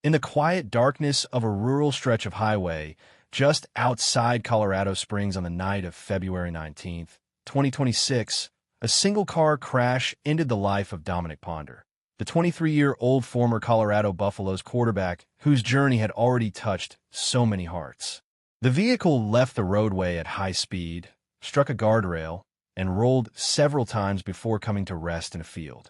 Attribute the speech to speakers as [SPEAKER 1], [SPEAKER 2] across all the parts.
[SPEAKER 1] In the quiet darkness of a rural stretch of highway just outside Colorado Springs on the night of February 19th, 2026, a single-car crash ended the life of Dominiq Ponder, the 23-year-old former Colorado Buffaloes quarterback whose journey had already touched so many hearts. The vehicle left the roadway at high speed, struck a guardrail, and rolled several times before coming to rest in a field.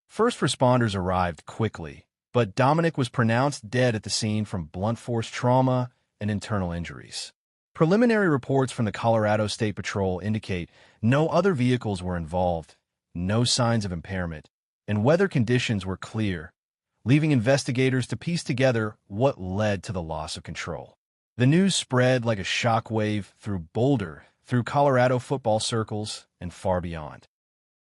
[SPEAKER 1] First responders arrived quickly, but Dominiq was pronounced dead at the scene from blunt force trauma and internal injuries. Preliminary reports from the Colorado State Patrol indicate no other vehicles were involved, no signs of impairment, and weather conditions were clear, leaving investigators to piece together what led to the loss of control. The news spread like a shockwave through Boulder, through Colorado football circles, and far beyond.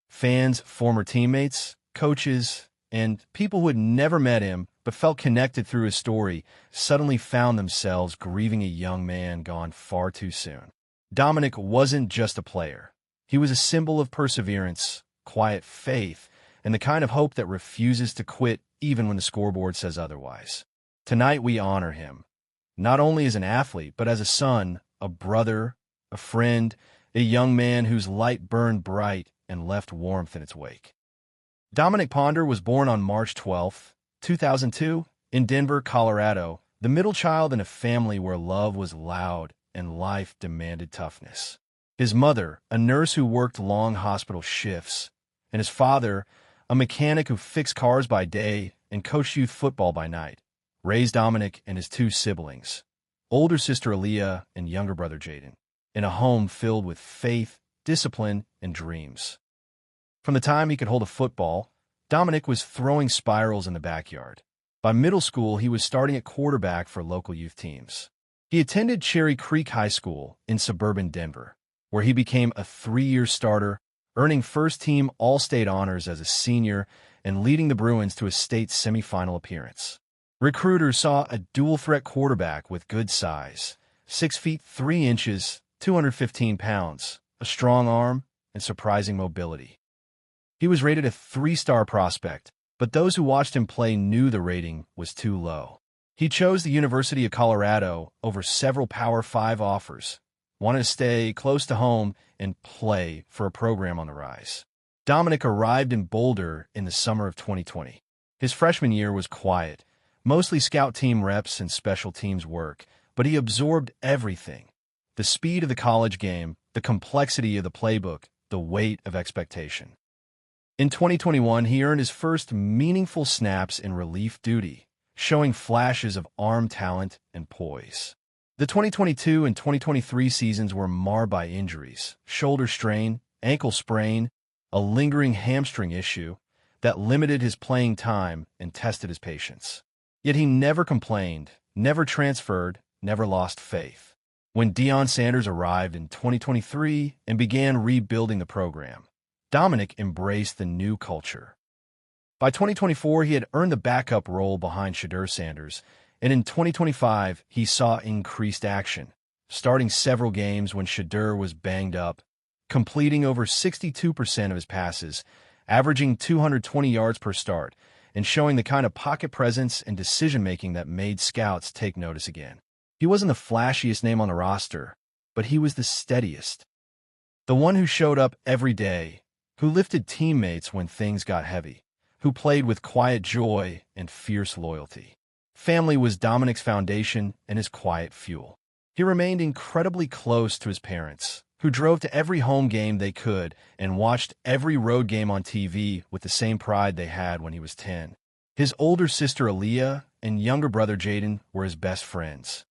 [SPEAKER 1] Fans, former teammates, coaches, and people who had never met him but felt connected through his story suddenly found themselves grieving a young man gone far too soon. Dominiq wasn't just a player. He was a symbol of perseverance, quiet faith, and the kind of hope that refuses to quit even when the scoreboard says otherwise. Tonight we honor him, not only as an athlete, but as a son, a brother, a friend, a young man whose light burned bright and left warmth in its wake. Dominiq Ponder was born on March 12, 2002, in Denver, Colorado, the middle child in a family where love was loud and life demanded toughness. His mother, a nurse who worked long hospital shifts, and his father, a mechanic who fixed cars by day and coached youth football by night, raised Dominiq and his two siblings, older sister Aaliyah and younger brother Jaden, in a home filled with faith, discipline, and dreams. From the time he could hold a football, Dominiq was throwing spirals in the backyard. By middle school, he was starting at quarterback for local youth teams. He attended Cherry Creek High School in suburban Denver, where he became a 3-year starter, earning first-team All-State honors as a senior and leading the Bruins to a state semifinal appearance. Recruiters saw a dual-threat quarterback with good size, 6 feet 3 inches, 215 pounds, a strong arm, and surprising mobility. He was rated a 3-star prospect, but those who watched him play knew the rating was too low. He chose the University of Colorado over several Power 5 offers, wanted to stay close to home and play for a program on the rise. Dominiq arrived in Boulder in the summer of 2020. His freshman year was quiet, mostly scout team reps and special teams work, but he absorbed everything. The speed of the college game, the complexity of the playbook, the weight of expectation. In 2021, he earned his first meaningful snaps in relief duty, showing flashes of arm talent and poise. The 2022 and 2023 seasons were marred by injuries, shoulder strain, ankle sprain, a lingering hamstring issue that limited his playing time and tested his patience. Yet he never complained, never transferred, never lost faith. When Deion Sanders arrived in 2023 and began rebuilding the program, Dominiq embraced the new culture. By 2024, he had earned the backup role behind Shedeur Sanders, and in 2025, he saw increased action, starting several games when Shedeur was banged up, completing over 62% of his passes, averaging 220 yards per start, and showing the kind of pocket presence and decision-making that made scouts take notice again. He wasn't the flashiest name on the roster, but he was the steadiest. The one who showed up every day, who lifted teammates when things got heavy, who played with quiet joy and fierce loyalty. Family was Dominiq's foundation and his quiet fuel. He remained incredibly close to his parents, who drove to every home game they could and watched every road game on TV with the same pride they had when he was 10. His older sister Aaliyah and younger brother Jaden were his best friends.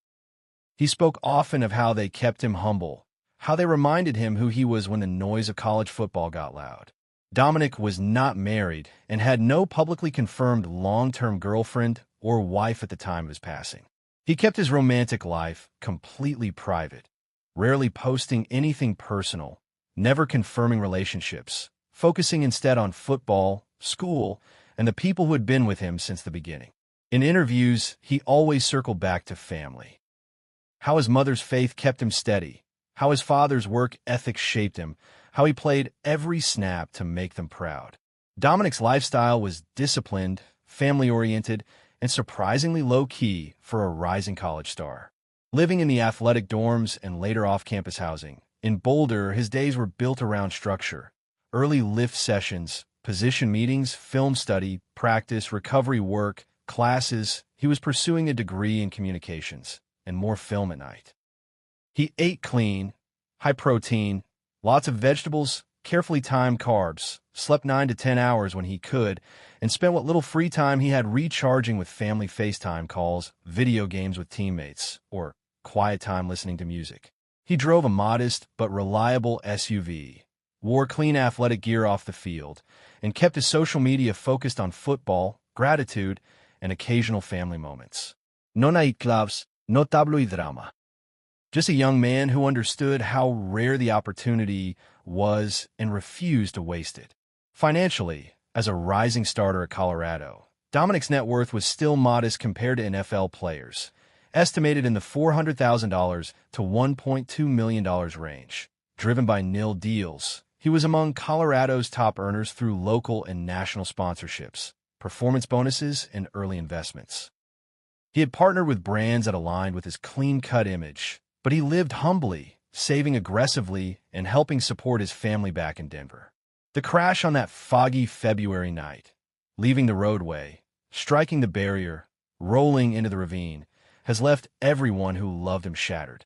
[SPEAKER 1] He spoke often of how they kept him humble, how they reminded him who he was when the noise of college football got loud. Dominiq was not married and had no publicly confirmed long-term girlfriend or wife at the time of his passing. He kept his romantic life completely private, rarely posting anything personal, never confirming relationships, focusing instead on football, school, and the people who had been with him since the beginning. In interviews, he always circled back to family. How his mother's faith kept him steady, how his father's work ethic shaped him, how he played every snap to make them proud. Dominiq's lifestyle was disciplined, family-oriented, and surprisingly low-key for a rising college star. Living in the athletic dorms and later off-campus housing, in Boulder, his days were built around structure. Early lift sessions, position meetings, film study, practice, recovery work, classes. He was pursuing a degree in communications and more film at night. He ate clean, high protein, lots of vegetables, carefully timed carbs, slept 9 to 10 hours when he could, and spent what little free time he had recharging with family FaceTime calls, video games with teammates, or quiet time listening to music. He drove a modest but reliable SUV, wore clean athletic gear off the field, and kept his social media focused on football, gratitude, and occasional family moments. No nightclubs, no tabloid drama. Just a young man who understood how rare the opportunity was and refused to waste it. Financially, as a rising starter at Colorado, Dominiq's net worth was still modest compared to NFL players, estimated in the $400,000 to $1.2 million range. Driven by nil deals, he was among Colorado's top earners through local and national sponsorships, performance bonuses, and early investments. He had partnered with brands that aligned with his clean-cut image, but he lived humbly, saving aggressively and helping support his family back in Denver. The crash on that foggy February night, leaving the roadway, striking the barrier, rolling into the ravine, has left everyone who loved him shattered.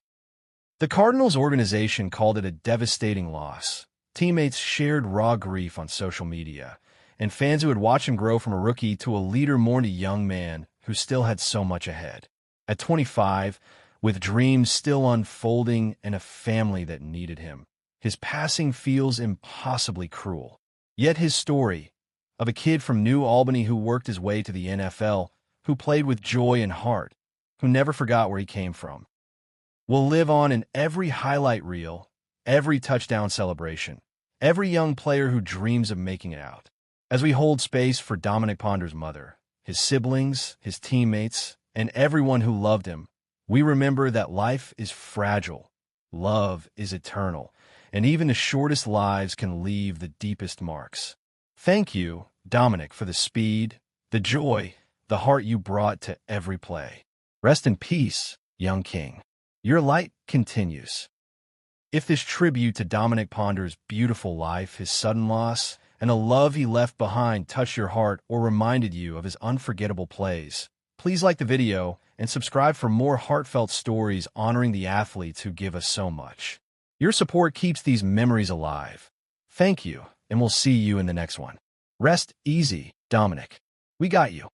[SPEAKER 1] The Cardinals organization called it a devastating loss. Teammates shared raw grief on social media, and fans who had watched him grow from a rookie to a leader mourned a young man who still had so much ahead. At 25, with dreams still unfolding and a family that needed him, his passing feels impossibly cruel. Yet his story, of a kid from New Albany who worked his way to the NFL, who played with joy and heart, who never forgot where he came from, will live on in every highlight reel, every touchdown celebration, every young player who dreams of making it out. As we hold space for Dominiq Ponder's mother, his siblings, his teammates, and everyone who loved him, we remember that life is fragile, love is eternal, and even the shortest lives can leave the deepest marks. Thank you, Dominiq, for the speed, the joy, the heart you brought to every play. Rest in peace, young king. Your light continues. If this tribute to Dominiq Ponder's beautiful life, his sudden loss, and the love he left behind touched your heart or reminded you of his unforgettable plays, please like the video and subscribe for more heartfelt stories honoring the athletes who give us so much. Your support keeps these memories alive. Thank you, and we'll see you in the next one. Rest easy, Dominiq. We got you.